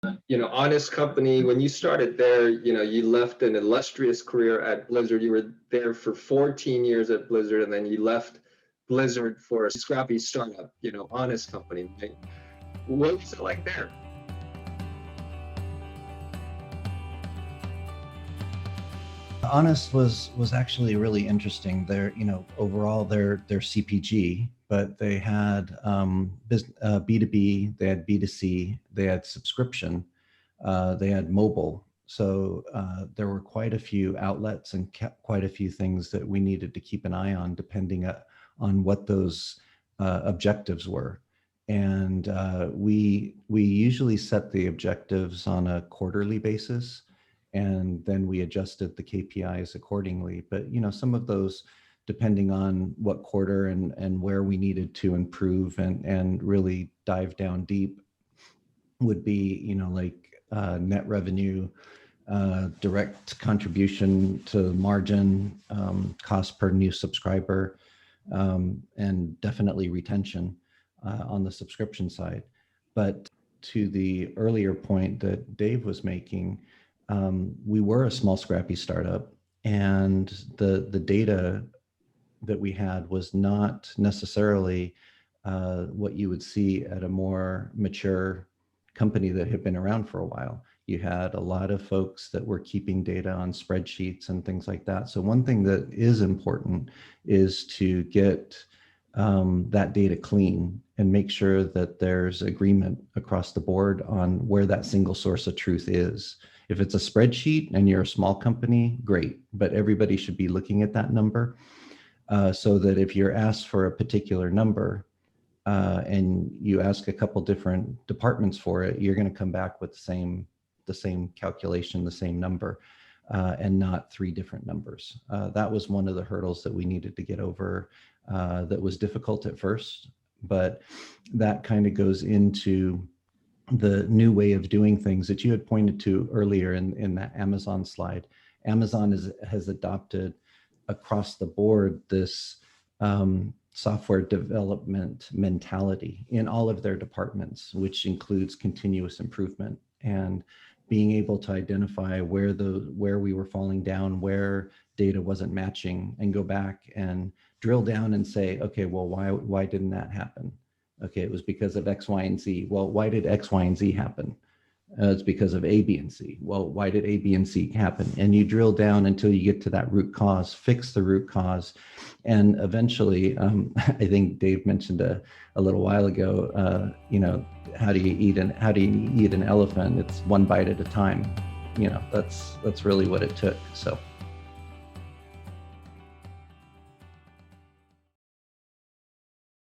Honest Company, when you started there, you left an illustrious career at Blizzard. You were there for 14 years at Blizzard, and then you left Blizzard for a scrappy startup, Honest Company, right? What was it like there? Honest was actually really interesting. They're overall they're CPG, but they had B2B, they had B2C, they had subscription, they had mobile. So there were quite a few outlets and quite a few things that we needed to keep an eye on, depending on what those objectives were. And we usually set the objectives on a quarterly basis, and then we adjusted the KPIs accordingly. But some of those, depending on what quarter and where we needed to improve and really dive down deep, would be like net revenue, direct contribution to margin, cost per new subscriber, and definitely retention on the subscription side. But to the earlier point that Dave was making, we were a small scrappy startup, and the data that we had was not necessarily what you would see at a more mature company that had been around for a while. You had a lot of folks that were keeping data on spreadsheets and things like that. So one thing that is important is to get that data clean and make sure that there's agreement across the board on where that single source of truth is. If it's a spreadsheet and you're a small company, great, but everybody should be looking at that number, so that if you're asked for a particular number and you ask a couple different departments for it, you're going to come back with the same calculation, the same number, and not three different numbers. That was one of the hurdles that we needed to get over. That was difficult at first, but that kind of goes into the new way of doing things that you had pointed to earlier in that Amazon slide. Amazon has adopted across the board this software development mentality in all of their departments, which includes continuous improvement and being able to identify where we were falling down, where data wasn't matching, and go back and drill down and say, okay, well, why didn't that happen? Okay, it was because of X, Y, and Z. Well, why did X, Y, and Z happen? It's because of A, B, and C. Well, why did A, B, and C happen? And you drill down until you get to that root cause, fix the root cause. And eventually, I think Dave mentioned a little while ago, how do you eat an elephant? It's one bite at a time. That's really what it took. So